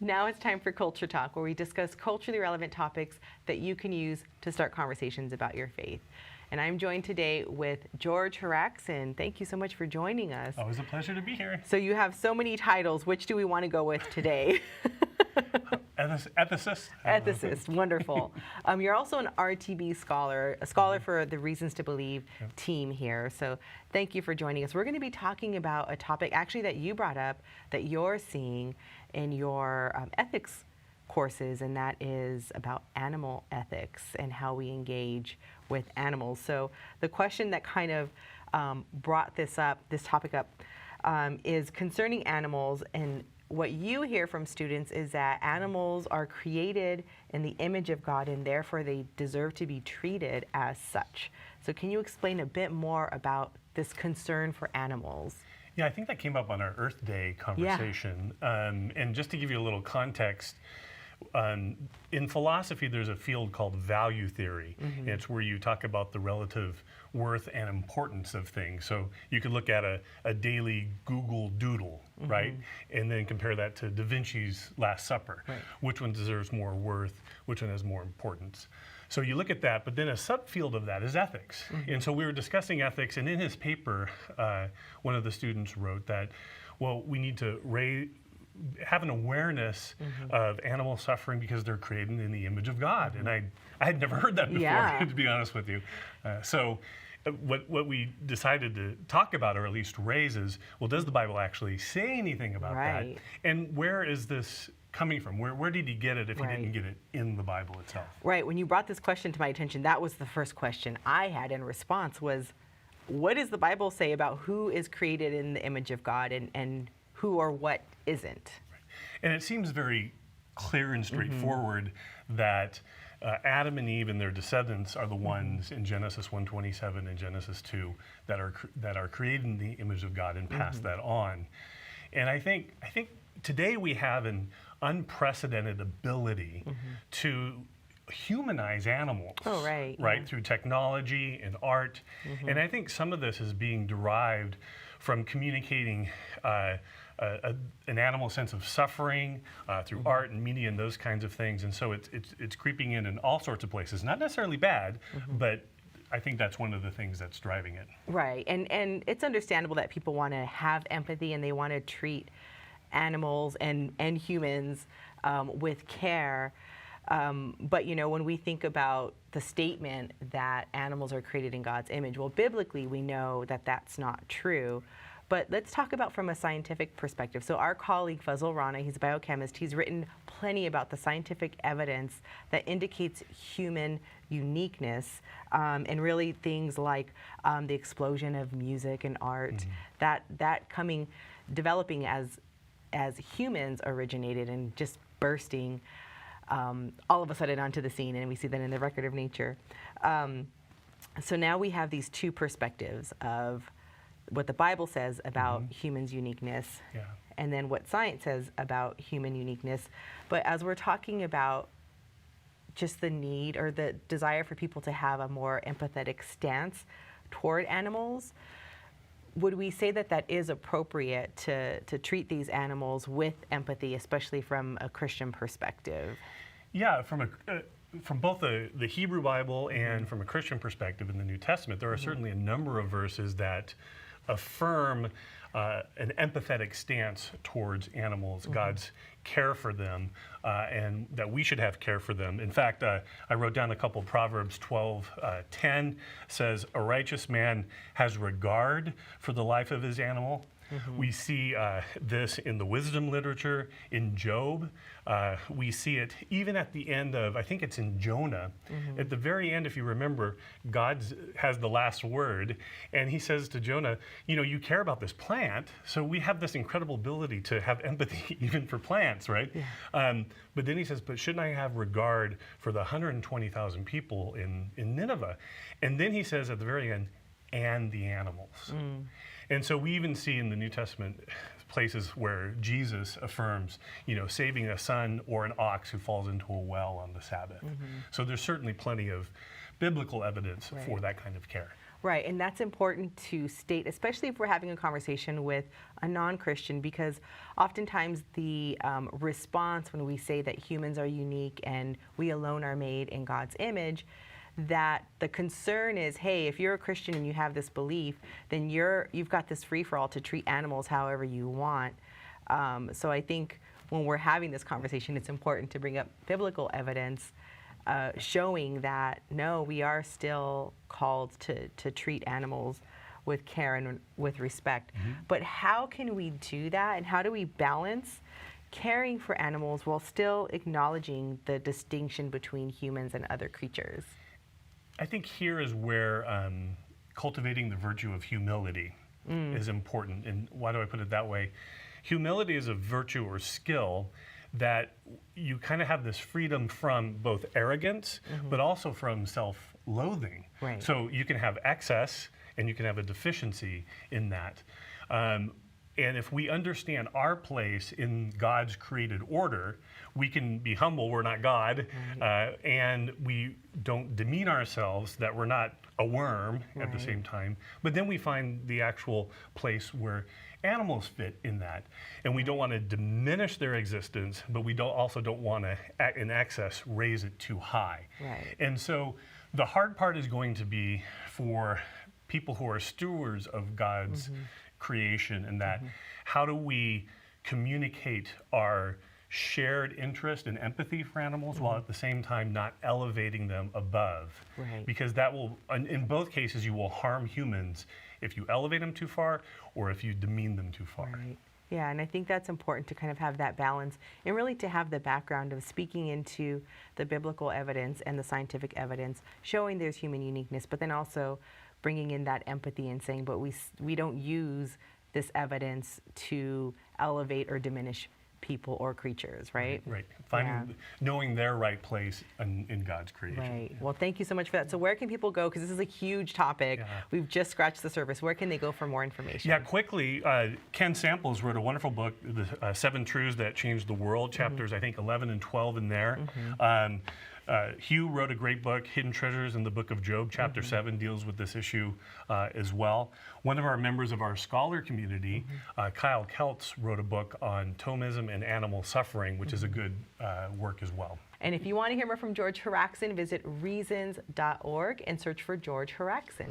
Now it's time for Culture Talk, where we discuss culturally relevant topics that you can use to start conversations about your faith. And I'm joined today with George Haraksin. Thank you so much for joining us. Always a pleasure to be here. So you have so many titles. Which do we want to go with today? Ethicist. Ethicist, wonderful. You're also an RTB scholar, a scholar for the Reasons to Believe team here. So thank you for joining us. We're going to be talking about a topic actually that you brought up that you're seeing in your ethics courses, and that is about animal ethics and how we engage with animals. So the question that kind of brought this topic up, is concerning animals, and what you hear from students is that animals are created in the image of God and therefore they deserve to be treated as such. So can you explain a bit more about this concern for animals? Yeah, I think that came up on our Earth Day conversation. Yeah. And just to give you a little context, in philosophy, there's a field called value theory. Mm-hmm. It's where you talk about the relative worth and importance of things. So you could look at a daily Google Doodle, mm-hmm. right? And then compare that to Da Vinci's Last Supper. Right. Which one deserves more worth? Which one has more importance? So you look at that, but then a subfield of that is ethics. Mm-hmm. And so we were discussing ethics, and in his paper, one of the students wrote that, well, we need to have an awareness mm-hmm. of animal suffering because they're created in the image of God. Mm-hmm. And I had never heard that before, to be honest with you. So what we decided to talk about, or at least raise, is, well, does the Bible actually say anything about that? And where is this coming from? Where did he get it if he didn't get it in the Bible itself? Right. When you brought this question to my attention, that was the first question I had in response was, what does the Bible say about who is created in the image of God and who or what isn't? Right. And it seems very clear and straightforward mm-hmm. that Adam and Eve and their descendants are the ones in Genesis 1:27 and Genesis 2 that are created in the image of God and pass mm-hmm. that on. And I think today we have an unprecedented ability mm-hmm. to humanize animals, through technology and art. Mm-hmm. And I think some of this is being derived from communicating an animal sense of suffering through mm-hmm. art and media and those kinds of things. And so it's creeping in all sorts of places. Not necessarily bad, mm-hmm. but I think that's one of the things that's driving it. Right. And it's understandable that people want to have empathy and they want to treat animals and humans with care. But, you know, when we think about the statement that animals are created in God's image, well, biblically, we know that that's not true. But let's talk about from a scientific perspective. So our colleague Fazl Rana, he's a biochemist, he's written plenty about the scientific evidence that indicates human uniqueness, and really things like the explosion of music and art, mm-hmm. developing as humans originated and just bursting all of a sudden onto the scene, and we see that in the record of nature. So now we have these two perspectives of what the Bible says about mm-hmm. humans' uniqueness, and then what science says about human uniqueness. But as we're talking about just the need or the desire for people to have a more empathetic stance toward animals, would we say that that is appropriate to treat these animals with empathy, especially from a Christian perspective? Yeah, from both the Hebrew Bible and from a Christian perspective in the New Testament, there are mm-hmm. certainly a number of verses that affirm an empathetic stance towards animals, mm-hmm. God's care for them, and that we should have care for them. In fact, I wrote down a couple. Proverbs 12:10 says, "A righteous man has regard for the life of his animal." Mm-hmm. We see this in the wisdom literature, in Job. We see it even at the end of, I think it's in Jonah. Mm-hmm. At the very end, if you remember, God has the last word, and he says to Jonah, you know, you care about this plant, so we have this incredible ability to have empathy even for plants, right? Yeah. But then he says, but shouldn't I have regard for the 120,000 people in Nineveh? And then he says at the very end, and the animals. Mm. And so we even see in the New Testament places where Jesus affirms, you know, saving a son or an ox who falls into a well on the Sabbath. Mm-hmm. So there's certainly plenty of biblical evidence for that kind of care. Right, and that's important to state, especially if we're having a conversation with a non-Christian, because oftentimes the response when we say that humans are unique and we alone are made in God's image, that the concern is, hey, if you're a Christian and you have this belief, then you've got this free-for-all to treat animals however you want. So I think when we're having this conversation, it's important to bring up biblical evidence showing that, no, we are still called to treat animals with care and with respect. But how can we do that, and how do we balance caring for animals while still acknowledging the distinction between humans and other creatures? I think here is where cultivating the virtue of humility is important. And why do I put it that way? Humility is a virtue or skill that you kind of have this freedom from both arrogance, but also from self-loathing. Right. So you can have excess and you can have a deficiency in that. And if we understand our place in God's created order, we can be humble, we're not God, and we don't demean ourselves that we're not a worm at the same time. But then we find the actual place where animals fit in that. And we don't want to diminish their existence, but we also don't want to, in excess, raise it too high. Right. And so the hard part is going to be for people who are stewards of God's creation, and that how do we communicate our shared interest and empathy for animals while at the same time not elevating them above. Right. Because that will, in both cases, you will harm humans if you elevate them too far or if you demean them too far. Right. Yeah, and I think that's important to kind of have that balance and really to have the background of speaking into the biblical evidence and the scientific evidence, showing there's human uniqueness, but then also bringing in that empathy and saying, but we don't use this evidence to elevate or diminish people or creatures, right? Right. Knowing their right place in God's creation. Right. Well, thank you so much for that. So where can people go? Because this is a huge topic. Yeah. We've just scratched the surface. Where can they go for more information? Yeah, quickly, Ken Samples wrote a wonderful book, The 7 Truths That Changed the World, chapters, I think, 11 and 12 in there. Hugh wrote a great book, Hidden Treasures in the Book of Job. Chapter 7 deals with this issue as well. One of our members of our scholar community, Kyle Keltz, wrote a book on Thomism and animal suffering, which is a good work as well. And if you want to hear more from George Haraksin, visit reasons.org and search for George Haraksin.